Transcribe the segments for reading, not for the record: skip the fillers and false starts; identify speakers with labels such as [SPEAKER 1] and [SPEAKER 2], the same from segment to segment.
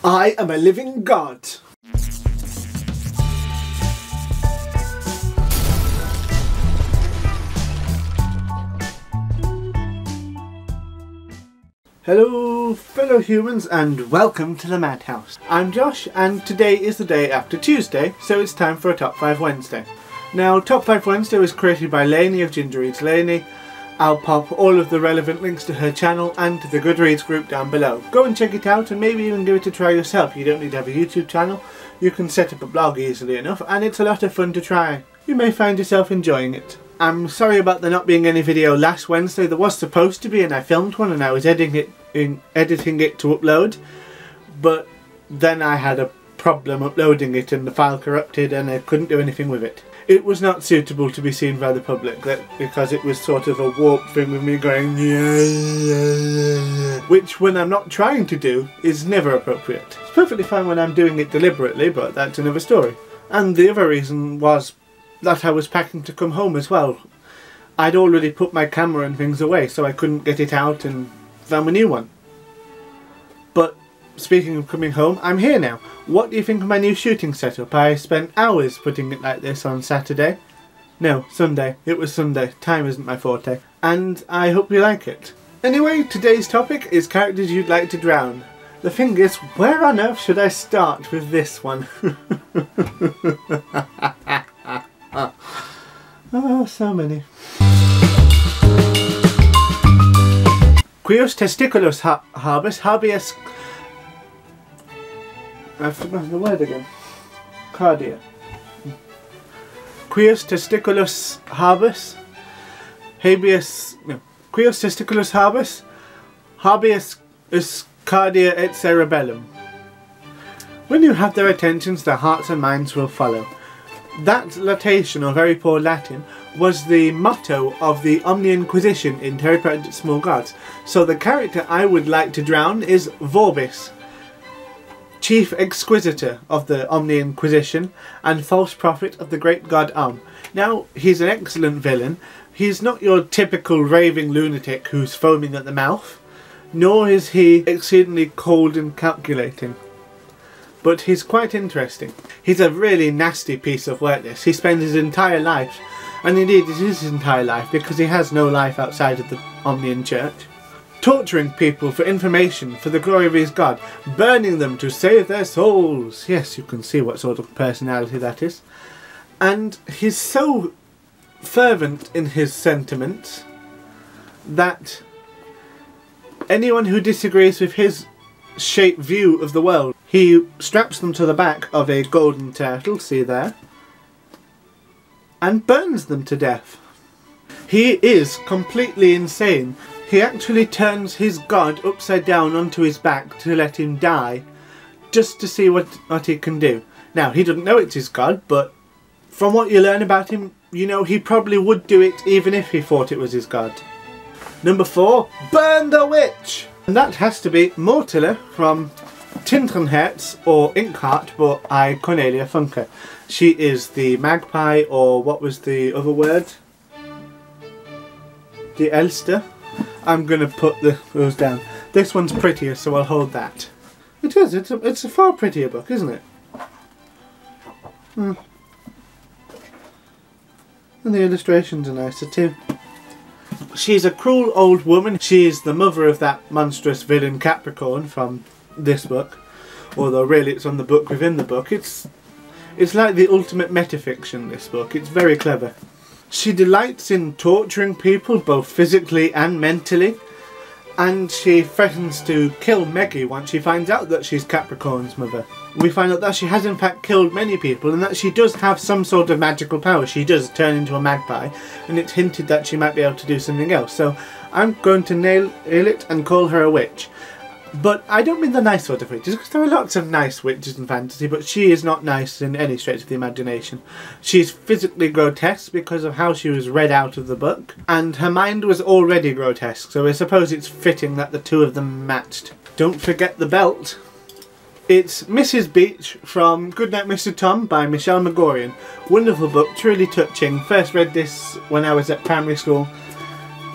[SPEAKER 1] I am a living god. Hello fellow humans and welcome to the Madhouse. I'm Josh and today is the day after Tuesday, so it's time for a Top 5 Wednesday. Now Top 5 Wednesday was created by Lainey of Ginger Reads Lainey. I'll pop all of the relevant links to her channel and to the Goodreads group down below. Go and check it out and maybe even give it a try yourself. You don't need to have a YouTube channel, you can set up a blog easily enough and it's a lot of fun to try. You may find yourself enjoying it. I'm sorry about there not being any video last Wednesday. There was supposed to be and I filmed one and I was editing it to upload, but then I had a problem uploading it and the file corrupted and I couldn't do anything with it. It was not suitable to be seen by the public because it was sort of a warped thing with me going yeah, which when I'm not trying to do is never appropriate. It's perfectly fine when I'm doing it deliberately, but that's another story. And the other reason was that I was packing to come home as well. I'd already put my camera and things away so I couldn't get it out and film a new one. But speaking of coming home, I'm here now. What do you think of my new shooting setup? I spent hours putting it like this on Saturday. No, Sunday. It was Sunday. Time isn't my forte. And I hope you like it. Anyway, today's topic is characters you'd like to drown. The thing is, where on earth should I start with this one? Oh, so many. Queos testiculus habeas... I've forgotten the word again. Cardia. Queos testiculus habeas... No. Queos testiculus habeas cardia et cerebellum. When you have their attentions, their hearts and minds will follow. That latation, or very poor Latin, was the motto of the Omni Inquisition in Terry Pratchett's Small Gods. So the character I would like to drown is Vorbis, Chief Exquisitor of the Omni Inquisition and false prophet of the great god Now, he's an excellent villain. He's not your typical raving lunatic who's foaming at the mouth, nor is he exceedingly cold and calculating. But he's quite interesting. He's a really nasty piece of work, this. He spends his entire life, and indeed it is his entire life because he has no life outside of the Omnian Church, torturing people for information for the glory of his God, burning them to save their souls. Yes, you can see what sort of personality that is. And he's so fervent in his sentiments that anyone who disagrees with his shaped view of the world, he straps them to the back of a golden turtle, see there, and burns them to death. He is completely insane. He actually turns his god upside down onto his back to let him die, just to see what he can do. Now, he doesn't know it's his god, but from what you learn about him, you know he probably would do it even if he thought it was his god. Number 4, Burn the Witch! And that has to be Mortilla from Tinternherz or Inkheart, but I Cornelia Funke. She is the magpie, or what was the other word? The Elster. I'm going to put those down. This one's prettier, so I'll hold that. It is. It's a far prettier book, isn't it? And the illustrations are nicer too. She's a cruel old woman. She is the mother of that monstrous villain Capricorn from this book. Although really it's on the book within the book. It's like the ultimate metafiction, this book. It's very clever. She delights in torturing people both physically and mentally. And she threatens to kill Meggie once she finds out that she's Capricorn's mother. We find out that she has in fact killed many people and that she does have some sort of magical power. She does turn into a magpie and it's hinted that she might be able to do something else. So I'm going to nail it and call her a witch. But I don't mean the nice sort of witches, because there are lots of nice witches in fantasy, but she is not nice in any stretch of the imagination. She's physically grotesque because of how she was read out of the book, and her mind was already grotesque, so I suppose it's fitting that the two of them matched. Don't forget the belt. It's Mrs. Beach from Goodnight Mr. Tom by Michelle Magorian. Wonderful book, truly touching. First read this when I was at primary school.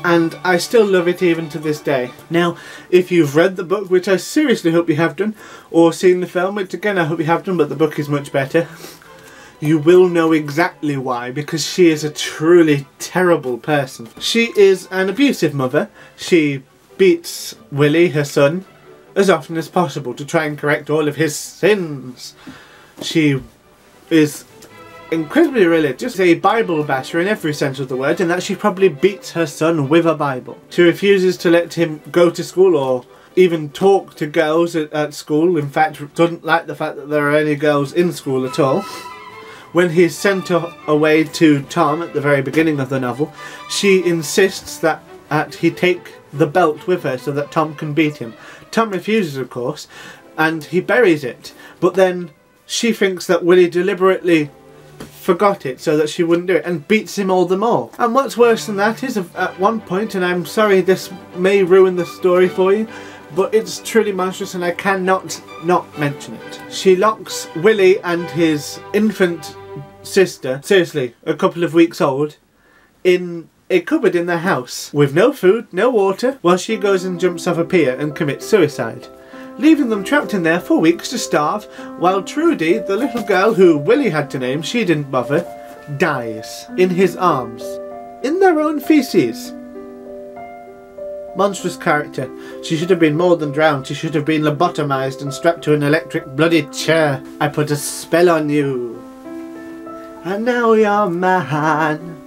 [SPEAKER 1] and I still love it even to this day. Now, if you've read the book, which I seriously hope you have done, or seen the film, which again I hope you have done, but the book is much better, you will know exactly why, because she is a truly terrible person. She is an abusive mother. She beats Willie, her son, as often as possible to try and correct all of his sins. She is incredibly religious, a Bible basher in every sense of the word, and that she probably beats her son with a Bible. She refuses to let him go to school or even talk to girls at school. In fact, doesn't like the fact that there are any girls in school at all. When he's sent away to Tom at the very beginning of the novel, she insists that he take the belt with her so that Tom can beat him. Tom refuses, of course, and he buries it. But then she thinks that Willie deliberately forgot it so that she wouldn't do it, and beats him all the more. And what's worse than that is, at one point, and I'm sorry this may ruin the story for you, but it's truly monstrous and I cannot not mention it. She locks Willie and his infant sister, seriously, a couple of weeks old, in a cupboard in their house with no food, no water, while she goes and jumps off a pier and commits suicide, leaving them trapped in there for weeks to starve, while Trudy, the little girl who Willie had to name, she didn't bother, dies in his arms, in their own feces. Monstrous character. She should have been more than drowned. She should have been lobotomized and strapped to an electric bloody chair. I put a spell on you, and now you're mine.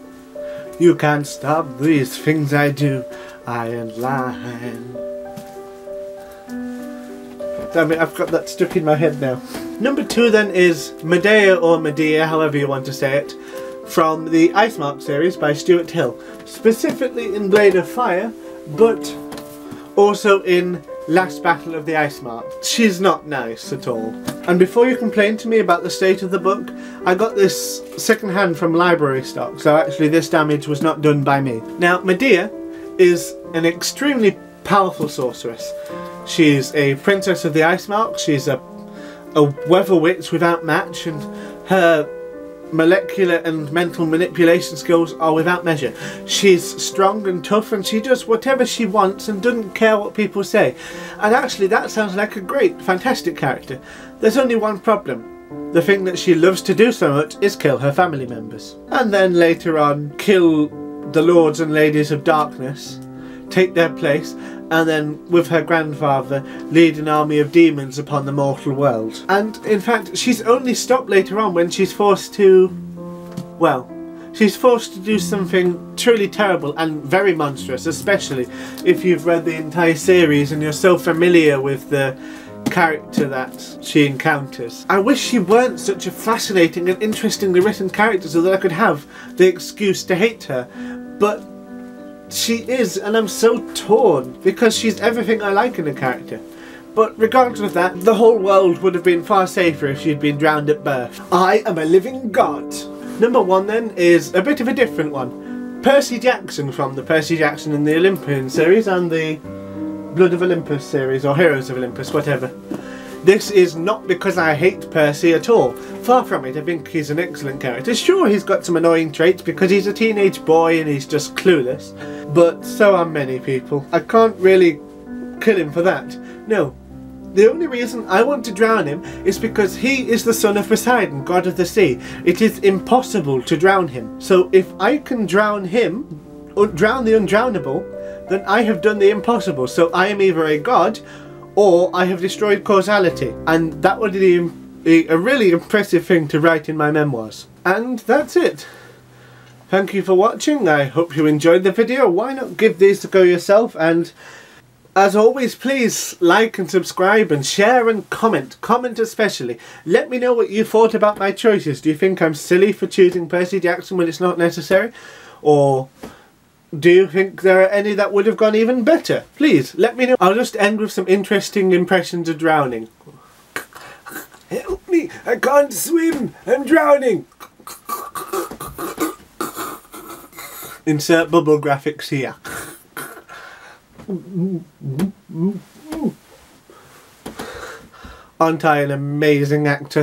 [SPEAKER 1] You can't stop these things I do. I ain't lying. Damn it, I've got that stuck in my head now. Number 2 then is Medea, or Medea, however you want to say it, from the Ice Mark series by Stuart Hill. Specifically in Blade of Fire, but also in Last Battle of the Ice Mark. She's not nice at all. And before you complain to me about the state of the book, I got this second-hand from library stock, so actually this damage was not done by me. Now, Medea is an extremely powerful sorceress. She's a princess of the Ice Mark. She's a weather witch without match, and her molecular and mental manipulation skills are without measure. She's strong and tough, and she does whatever she wants and doesn't care what people say. And actually that sounds like a great, fantastic character. There's only one problem. The thing that she loves to do so much is kill her family members. And then later on kill the lords and ladies of darkness, take their place, and then with her grandfather lead an army of demons upon the mortal world. And in fact she's only stopped later on when she's forced to, well, she's forced to do something truly terrible and very monstrous, especially if you've read the entire series and you're so familiar with the character that she encounters. I wish she weren't such a fascinating and interestingly written character so that I could have the excuse to hate her, but she is, and I'm so torn because she's everything I like in a character. But regardless of that, the whole world would have been far safer if she'd been drowned at birth. I am a living god. Number 1 then is a bit of a different one. Percy Jackson from the Percy Jackson and the Olympian series and the Blood of Olympus series, or Heroes of Olympus, whatever. This is not because I hate Percy at all. Far from it, I think he's an excellent character. Sure, he's got some annoying traits because he's a teenage boy and he's just clueless, but so are many people. I can't really kill him for that. No. The only reason I want to drown him is because he is the son of Poseidon, god of the sea. It is impossible to drown him. So if I can drown him, or drown the undrownable, then I have done the impossible. So I am either a god, or I have destroyed causality, and that would be a really impressive thing to write in my memoirs. And that's it. Thank you for watching. I hope you enjoyed the video. Why not give these a go yourself? And as always, please like and subscribe and share and comment. Comment especially. Let me know what you thought about my choices. Do you think I'm silly for choosing Percy Jackson when it's not necessary? Or do you think there are any that would have gone even better? Please, let me know. I'll just end with some interesting impressions of drowning. Help me! I can't swim! I'm drowning! Insert bubble graphics here. Aren't I an amazing actor?